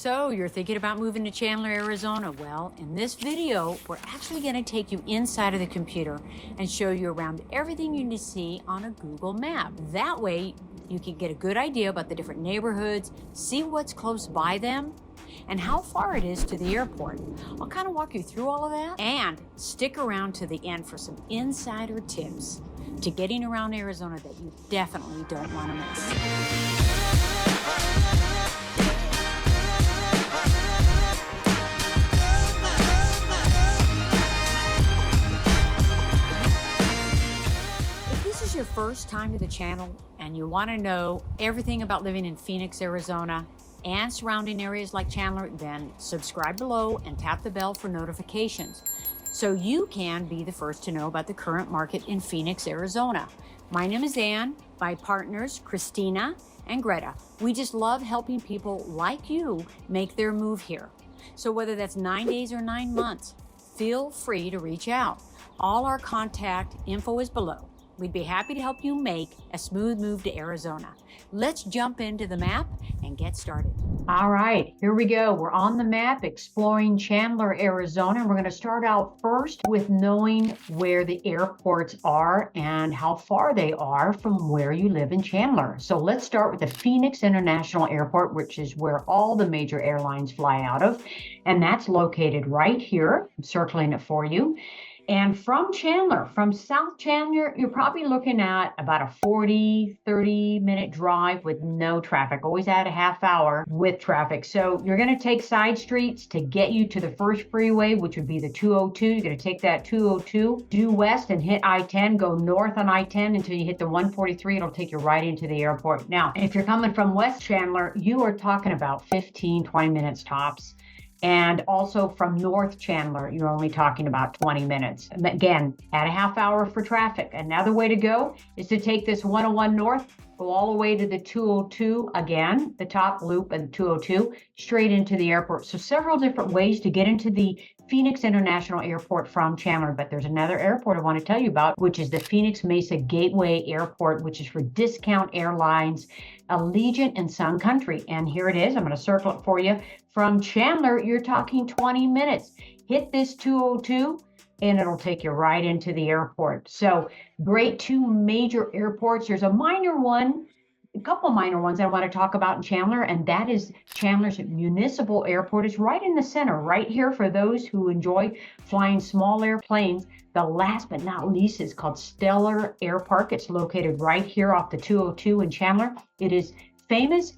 So you're thinking about moving to Chandler, Arizona. Well, in this video, we're actually going to take you inside of the computer and show you around everything you need to see on a Google map. That way, you can get a good idea about the different neighborhoods, see what's close by them, and how far it is to the airport. I'll kind of walk you through all of that, and stick around to the end for some insider tips to getting around Arizona that you definitely don't want to miss. Your first time to the channel and you want to know everything about living in Phoenix, Arizona and surrounding areas like Chandler, then subscribe below and tap the bell for notifications so you can be the first to know about the current market in Phoenix, Arizona. My name is Ann, my partners Christina and Greta. We just love helping people like you make their move here. So whether that's 9 days or 9 months, feel free to reach out. All our contact info is below. We'd be happy to help you make a smooth move to Arizona. Let's jump into the map and get started. All right, here we go. We're on the map exploring Chandler, Arizona. We're going to start out first with knowing where the airports are and how far they are from where you live in Chandler. So let's start with the Phoenix International Airport, which is where all the major airlines fly out of. And that's located right here. I'm circling it for you. And from Chandler, from South Chandler, you're probably looking at about a 30-minute drive with no traffic. Always add a half hour with traffic. So you're going to take side streets to get you to the first freeway, which would be the 202. You're going to take that 202 due west and hit I-10, go north on I-10 until you hit the 143. It'll take you right into the airport. Now, if you're coming from West Chandler, you are talking about 15-20 minutes tops. And also from North Chandler, you're only talking about 20 minutes. And again, add a half hour for traffic. Another way to go is to take this 101 North, go all the way to the 202 again, the top loop and 202, straight into the airport. So several different ways to get into the Phoenix International Airport from Chandler. But there's another airport I want to tell you about, which is the Phoenix Mesa Gateway Airport, which is for Discount Airlines, Allegiant and Sun Country. And here it is. I'm going to circle it for you. From Chandler, you're talking 20 minutes. Hit this 202 and it'll take you right into the airport. So great two major airports. There's a minor one, a couple minor ones I want to talk about in Chandler, and that is Chandler's Municipal Airport. Is right in the center, right here for those who enjoy flying small airplanes. The last but not least is called Stellar Air Park. It's located right here off the 202 in Chandler. It is famous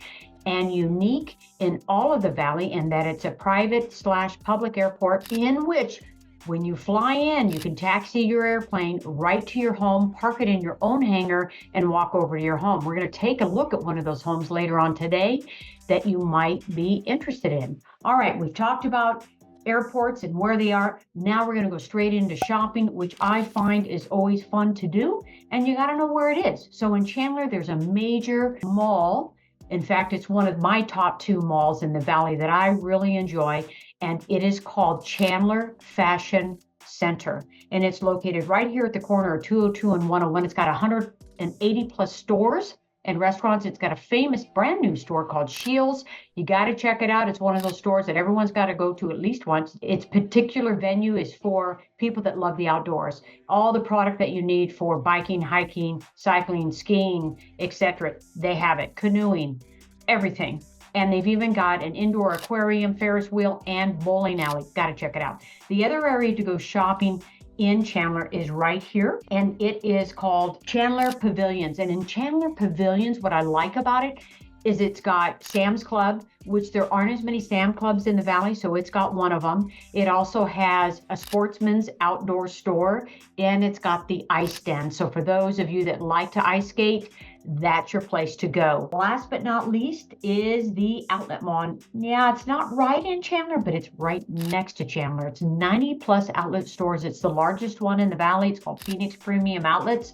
and unique in all of the valley in that it's a private/public airport in which when you fly in, you can taxi your airplane right to your home, park it in your own hangar, and walk over to your home. We're going to take a look at one of those homes later on today that you might be interested in. All right, we've talked about airports and where they are. Now we're going to go straight into shopping, which I find is always fun to do, and you got to know where it is. So in Chandler, there's a major mall. In fact, it's one of my top 2 malls in the valley that I really enjoy, and it is called Chandler Fashion Center. And it's located right here at the corner of 202 and 101. It's got 180 plus stores and restaurants. It's got a famous brand new store called Shields. You got to check it out. It's one of those stores that everyone's got to go to at least once. Its particular venue is for people that love the outdoors. All the product that you need for biking, hiking, cycling, skiing, etc. They have it. Canoeing, everything. And they've even got an indoor aquarium, Ferris wheel, and bowling alley. Got to check it out. The other area to go shopping in Chandler is right here, and it is called Chandler Pavilions. And in Chandler Pavilions, what I like about it is it's got Sam's Club, which there aren't as many Sam Clubs in the valley, so it's got one of them. It also has a Sportsman's outdoor store, and it's got the ice den. So for those of you that like to ice skate, that's your place to go. Last but not least is the outlet mall. Yeah, it's not right in Chandler, but it's right next to Chandler. It's 90 plus outlet stores. It's the largest one in the valley. It's called Phoenix Premium Outlets.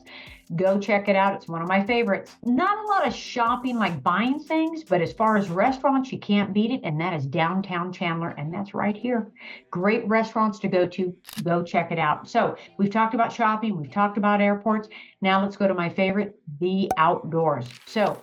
Go check it out. It's one of my favorites. Not a lot of shopping like buying things, but as far as restaurants, you can't beat it. And that is downtown Chandler. And that's right here. Great restaurants to go to. Go check it out. So we've talked about shopping. We've talked about airports. Now let's go to my favorite, the outdoors. So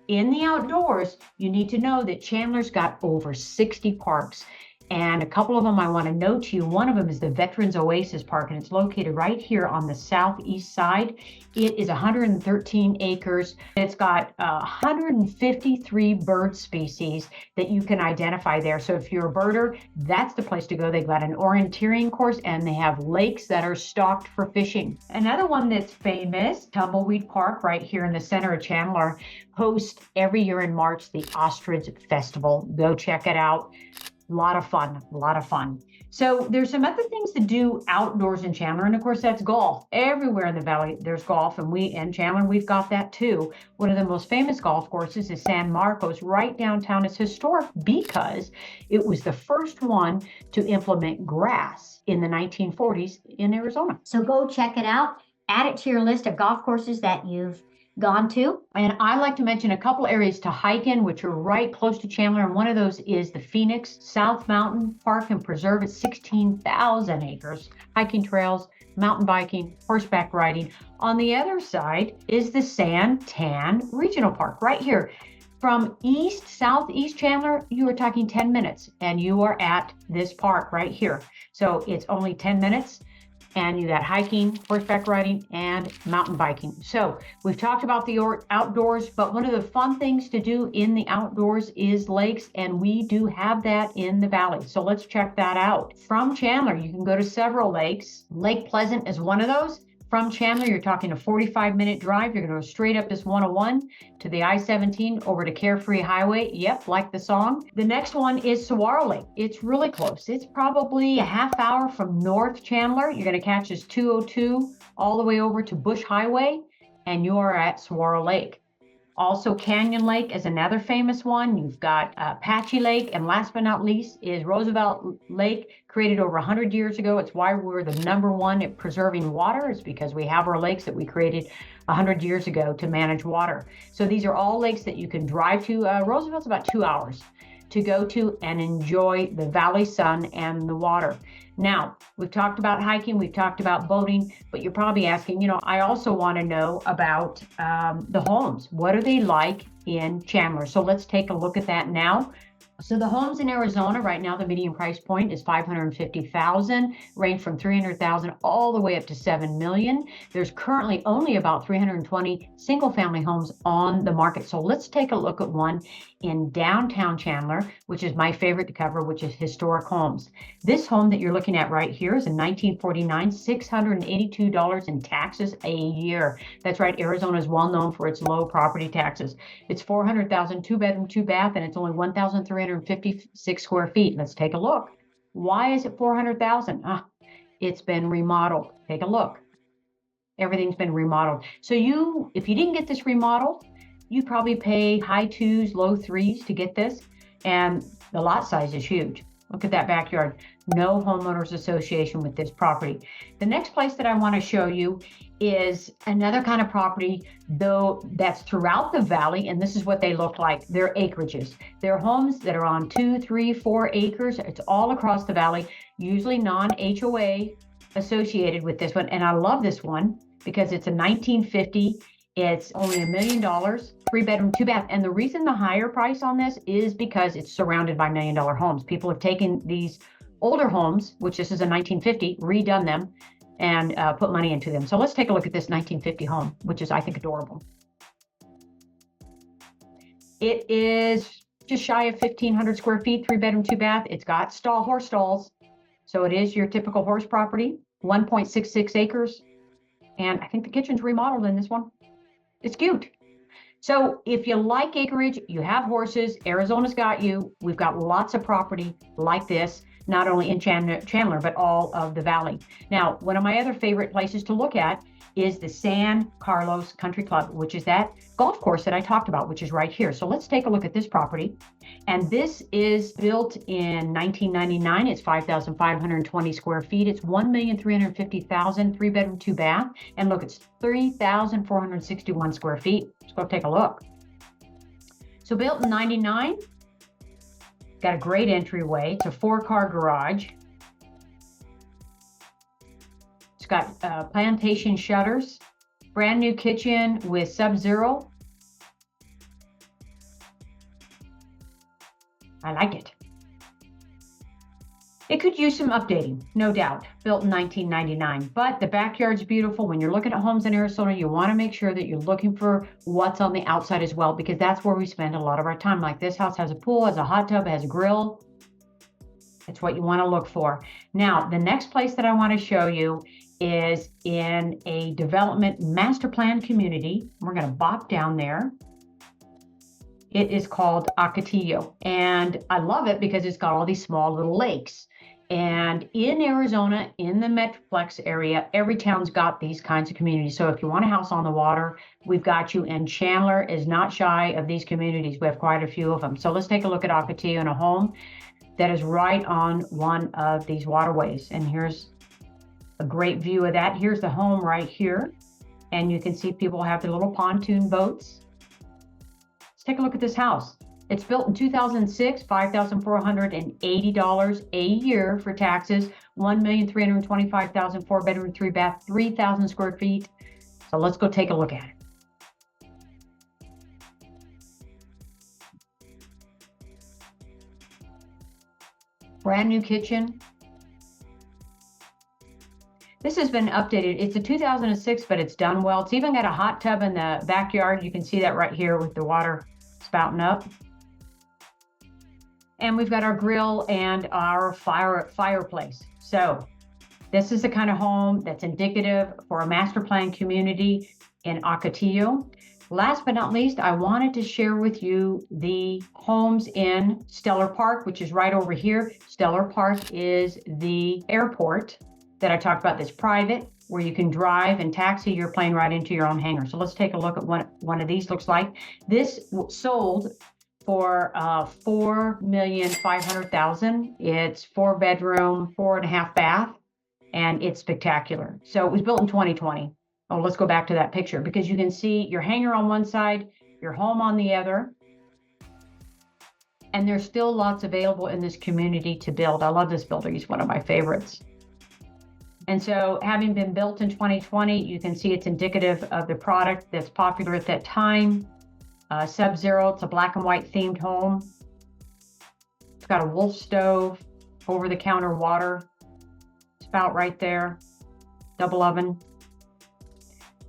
in the outdoors, you need to know that Chandler's got over 60 parks. And a couple of them I want to note to you. One of them is the Veterans Oasis Park, and it's located right here on the southeast side. It is 113 acres. It's got 153 bird species that you can identify there. So if you're a birder, that's the place to go. They've got an orienteering course, and they have lakes that are stocked for fishing. Another one that's famous, Tumbleweed Park, right here in the center of Chandler, hosts every year in March the Ostrich Festival. Go check it out. A lot of fun, a lot of fun. So there's some other things to do outdoors in Chandler, and of course that's golf. Everywhere in the valley there's golf, and in Chandler we've got that too. One of the most famous golf courses is San Marcos, right downtown. It's historic because it was the first one to implement grass in the 1940s in Arizona. So go check it out. Add it to your list of golf courses that you've gone to. And I like to mention a couple areas to hike in, which are right close to Chandler. And one of those is the Phoenix South Mountain Park and Preserve. It's 16,000 acres, hiking trails, mountain biking, horseback riding. On the other side is the San Tan Regional Park right here. From southeast Chandler, you are talking 10 minutes and you are at this park right here. So it's only 10 minutes. And you got hiking, horseback riding, and mountain biking. So we've talked about the outdoors, but one of the fun things to do in the outdoors is lakes, and we do have that in the valley. So let's check that out. From Chandler, you can go to several lakes. Lake Pleasant is one of those. From Chandler, you're talking a 45-minute drive. You're going to go straight up this 101 to the I-17 over to Carefree Highway. Yep, like the song. The next one is Saguaro Lake. It's really close. It's probably a half hour from North Chandler. You're going to catch this 202 all the way over to Bush Highway, and you are at Saguaro Lake. Also, Canyon Lake is another famous one. You've got Apache Lake, and last but not least is Roosevelt Lake, created over 100 years ago. It's why we're the #1 at preserving water. It's because we have our lakes that we created 100 years ago to manage water. So these are all lakes that you can drive to. Roosevelt's about 2 hours to go to and enjoy the valley sun and the water. Now, we've talked about hiking, we've talked about boating, but you're probably asking, I also want to know about the homes. What are they like in Chandler? So let's take a look at that now. So the homes in Arizona right now, the median price point is $550,000, range from $300,000 all the way up to $7 million. There's currently only about 320 single-family homes on the market. So let's take a look at one in downtown Chandler, which is my favorite to cover, which is historic homes. This home that you're looking at right here is in 1949, $682 in taxes a year. That's right, Arizona is well known for its low property taxes. It's $400,000, 2-bedroom, 2-bath, and it's only 1,356 square feet. Let's take a look. Why is it $400,000? It's been remodeled. Take a look. Everything's been remodeled. So if you didn't get this remodeled, you probably pay high 2s, low 3s to get this. And the lot size is huge. Look at that backyard. No homeowners association with this property. The next place that I want to show you is another kind of property, though, that's throughout the valley, and this is what they look like. They're acreages. They're homes that are on 2, 3, 4 acres. It's all across the valley, usually non-HOA associated with this one. And I love this one because it's a 1950. It's only $1 million, 3-bedroom, 2-bath. And the reason the higher price on this is because it's surrounded by $1 million homes. People have taken these older homes, which this is a 1950, redone them, and put money into them. So let's take a look at this 1950 home, which is, I think, adorable. It is just shy of 1,500 square feet, 3-bedroom, 2-bath. It's got horse stalls. So it is your typical horse property, 1.66 acres. And I think the kitchen's remodeled in this one. It's cute. So if you like acreage, you have horses, Arizona's got you. We've got lots of property like this, not only in Chandler, but all of the valley. Now, one of my other favorite places to look at is the San Carlos Country Club, which is that golf course that I talked about, which is right here. So let's take a look at this property. And this is built in 1999. It's 5,520 square feet. It's 1,350,000, 3-bedroom, 2-bath. And look, it's 3,461 square feet. Let's go take a look. So built in 99, got a great entryway. It's a 4-car garage. It's got plantation shutters, brand new kitchen with Sub-Zero. I like it. It could use some updating, no doubt, built in 1999, but the backyard's beautiful. When you're looking at homes in Arizona, you want to make sure that you're looking for what's on the outside as well, because that's where we spend a lot of our time. Like this house has a pool, has a hot tub, has a grill. It's what you want to look for. Now, the next place that I want to show you is in a development master plan community. We're going to bop down there. It is called Ocotillo, and I love it because it's got all these small little lakes. And in Arizona, in the Metroplex area, every town's got these kinds of communities. So if you want a house on the water, we've got you. And Chandler is not shy of these communities. We have quite a few of them. So let's take a look at Ocotillo in a home that is right on one of these waterways. And here's a great view of that. Here's the home right here. And you can see people have their little pontoon boats. Let's take a look at this house. It's built in 2006, $5,480 a year for taxes, $1,325,000, 4-bedroom, 3-bath, 3,000 square feet. So let's go take a look at it. Brand new kitchen. This has been updated. It's a 2006, but it's done well. It's even got a hot tub in the backyard. You can see that right here with the water spouting up. And we've got our grill and our fireplace. So this is the kind of home that's indicative for a master plan community in Ocotillo. Last but not least, I wanted to share with you the homes in Stellar Park, which is right over here. Stellar Park is the airport that I talked about that's private, where you can drive and taxi your plane right into your own hangar. So let's take a look at what one of these looks like. This sold for $4,500,000. It's 4-bedroom, 4.5 bath, and it's spectacular. So it was built in 2020. Oh, let's go back to that picture because you can see your hangar on one side, your home on the other. And there's still lots available in this community to build. I love this builder. He's one of my favorites. And so having been built in 2020, you can see it's indicative of the product that's popular at that time. Sub-Zero, it's a black and white themed home. It's got a wolf stove, over-the-counter water spout right there, double oven.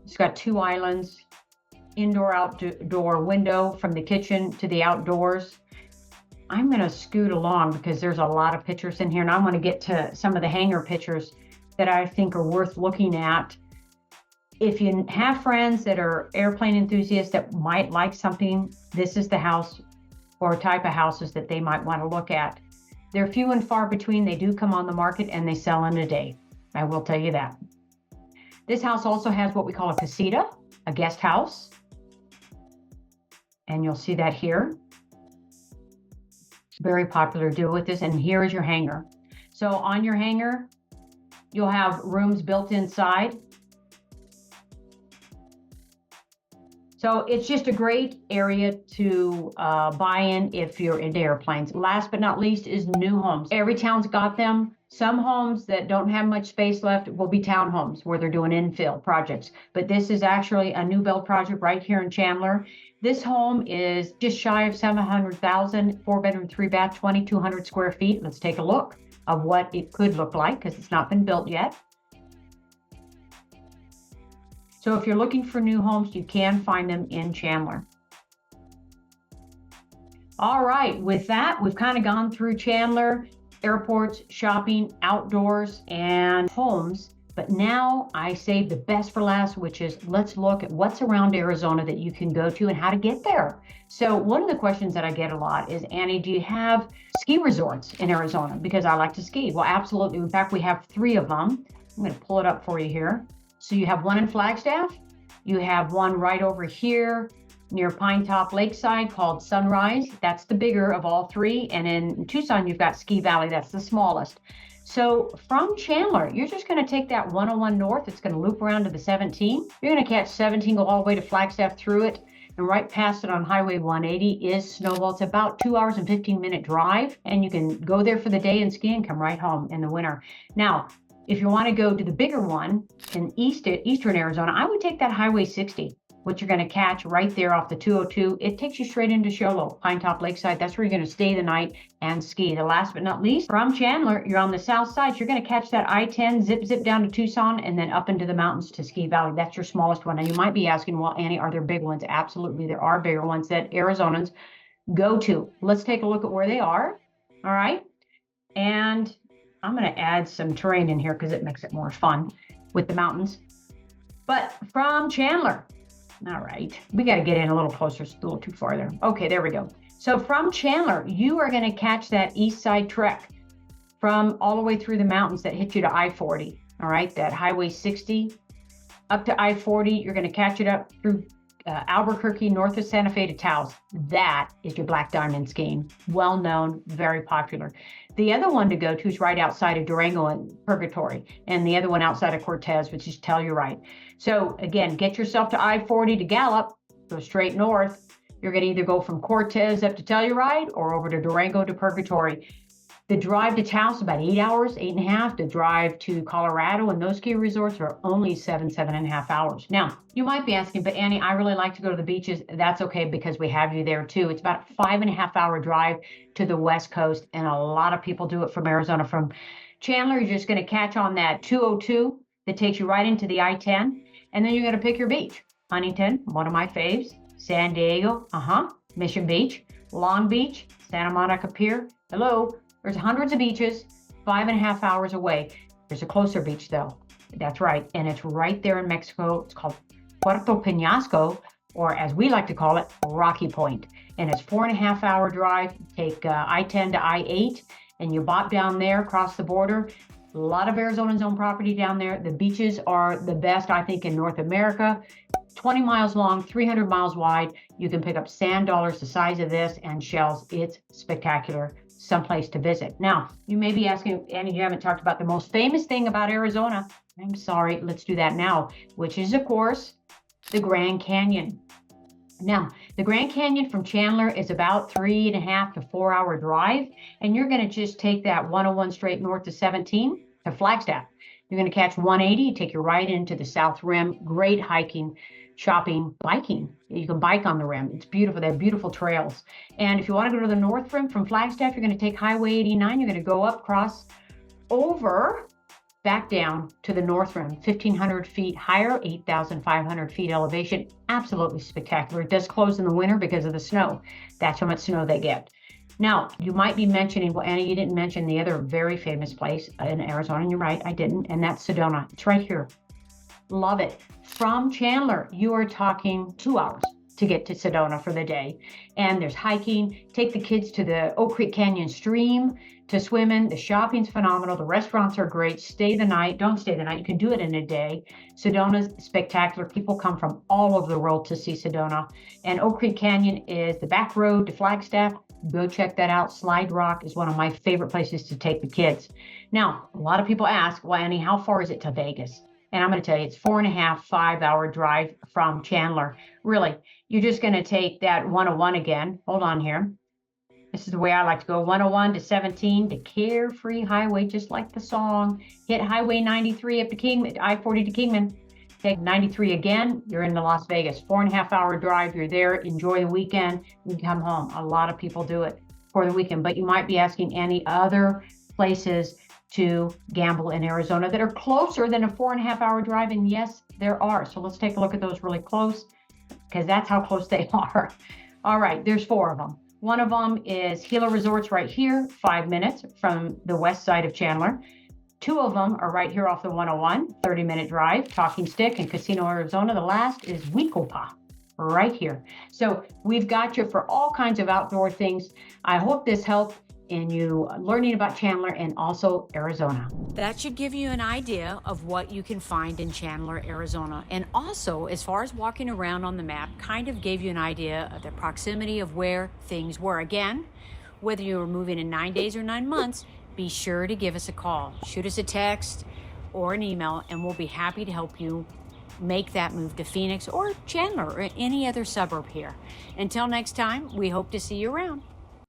It's got 2 islands, indoor-outdoor window from the kitchen to the outdoors. I'm going to scoot along because there's a lot of pictures in here, and I want to get to some of the hangar pictures that I think are worth looking at. If you have friends that are airplane enthusiasts that might like something, this is the house or type of houses that they might want to look at. They're few and far between. They do come on the market and they sell in a day. I will tell you that. This house also has what we call a casita, a guest house. And you'll see that here. Very popular deal with this. And here is your hangar. So on your hangar, you'll have rooms built inside. So it's just a great area to buy in if you're into airplanes. Last but not least is new homes. Every town's got them. Some homes that don't have much space left will be townhomes where they're doing infill projects. But this is actually a new build project right here in Chandler. This home is just shy of $700,000, 4-bedroom, 3-bath, 2,200 square feet. Let's take a look of what it could look like because it's not been built yet. So if you're looking for new homes, you can find them in Chandler. All right, with that, we've kind of gone through Chandler, airports, shopping, outdoors, and homes. But now I saved the best for last, which is let's look at what's around Arizona that you can go to and how to get there. So one of the questions that I get a lot is, Annie, do you have ski resorts in Arizona? Because I like to ski. Well, absolutely. In fact, we have 3 of them. I'm going to pull it up for you here. So you have one in Flagstaff. You have one right over here near Pine Top Lakeside called Sunrise. That's the bigger of all 3. And in Tucson, you've got Ski Valley. That's the smallest. So from Chandler, you're just going to take that 101 north. It's going to loop around to the 17. You're going to catch 17, go all the way to Flagstaff through it. And right past it on Highway 180 is Snowball. It's about 2 hours and 15-minute drive. And you can go there for the day and ski and come right home in the winter. Now, if you want to go to the bigger one in eastern Arizona, I would take that Highway 60, what you're going to catch right there off the 202. It takes you straight into Sholo, Pine Top Lakeside. That's where you're going to stay the night and ski. The last but not least, from Chandler, you're on the south side. You're going to catch that I-10, zip down to Tucson, and then up into the mountains to Ski Valley. That's your smallest one. And you might be asking, well, Annie, are there big ones? Absolutely, there are bigger ones that Arizonans go to. Let's take a look at where they are. All right. And I'm going to add some terrain in here because it makes it more fun with the mountains. But from Chandler, all right, we got to get in a little closer. It's a little too far there. Okay, there we go. So from Chandler, you are going to catch that east side trek from all the way through the mountains that hit you to I-40. All right, that Highway 60 up to I-40. You're going to catch it up through Albuquerque, north of Santa Fe to Taos. That is your Black Diamond scheme. Well known, very popular. The other one to go to is right outside of Durango and Purgatory, and the other one outside of Cortez, which is Telluride. So again, get yourself to I-40 to Gallup, go straight north. You're going to either go from Cortez up to Telluride or over to Durango to Purgatory. The drive to Taos is about 8 hours, 8.5. The drive to Colorado and those ski resorts are only 7.5 hours. Now, you might be asking, but Annie, I really like to go to the beaches. That's okay because we have you there too. It's about a 5.5 hour drive to the West Coast, and a lot of people do it from Arizona. From Chandler, you're just going to catch on that 202 that takes you right into the I-10, and then you're going to pick your beach. Huntington, one of my faves. San Diego, Mission Beach, Long Beach, Santa Monica Pier. Hello. There's hundreds of beaches, 5.5 hours away. There's a closer beach though. That's right. And it's right there in Mexico. It's called Puerto Peñasco, or as we like to call it, Rocky Point. And it's 4.5 hour drive. Take I-10 to I-8 and you bop down there across the border. A lot of Arizonans own property down there. The beaches are the best, I think, in North America. 20 miles long, 300 miles wide. You can pick up sand dollars the size of this and shells. It's spectacular. Someplace to visit. Now, you may be asking, Annie, you haven't talked about the most famous thing about Arizona. I'm sorry, let's do that now, which is, of course, the Grand Canyon. Now, the Grand Canyon from Chandler is about 3.5 to 4 hour drive, and you're going to just take that 101 straight north to 17 to Flagstaff. You're going to catch 180, take you right into the South Rim. Great hiking, shopping, biking. You can bike on the rim. It's beautiful. They have beautiful trails. And if you want to go to the North Rim from Flagstaff, you're going to take Highway 89. You're going to go up, cross over, back down to the North Rim, 1,500 feet higher, 8,500 feet elevation. Absolutely spectacular. It does close in the winter because of the snow. That's how much snow they get. Now, you might be mentioning, well, Annie, you didn't mention the other very famous place in Arizona, and you're right, I didn't, and that's Sedona. It's right here. Love it. From Chandler, you are talking 2 hours to get to Sedona for the day. And there's hiking. Take the kids to the Oak Creek Canyon stream to swim in. The shopping's phenomenal. The restaurants are great. Stay the night. Don't stay the night. You can do it in a day. Sedona's spectacular. People come from all over the world to see Sedona. And Oak Creek Canyon is the back road to Flagstaff. Go check that out. Slide Rock is one of my favorite places to take the kids. Now, a lot of people ask, well, Annie, how far is it to Vegas? And I'm going to tell you, it's 4.5, 5 hour drive from Chandler. Really, you're just going to take that 101 again. Hold on here. This is the way I like to go. 101 to 17 to Carefree Highway, just like the song. Hit Highway 93 up to Kingman, I-40 to Kingman. Take 93 again. You're into Las Vegas. 4.5 hour drive. You're there. Enjoy the weekend. You come home. A lot of people do it for the weekend. But you might be asking any other places to gamble in Arizona that are closer than a 4.5 hour drive. And yes, there are. So let's take a look at those really close because that's how close they are. All right, there's 4 of them. One of them is Gila Resorts right here, 5 minutes from the west side of Chandler. 2 of them are right here off the 101, 30-minute drive, Talking Stick and Casino, Arizona. The last is Wecopa, right here. So we've got you for all kinds of outdoor things. I hope this helped in you learning about Chandler and also Arizona. That should give you an idea of what you can find in Chandler, Arizona. And also, as far as walking around on the map, kind of gave you an idea of the proximity of where things were. Again, whether you were moving in 9 days or 9 months, be sure to give us a call, shoot us a text or an email, and we'll be happy to help you make that move to Phoenix or Chandler or any other suburb here. Until next time, we hope to see you around.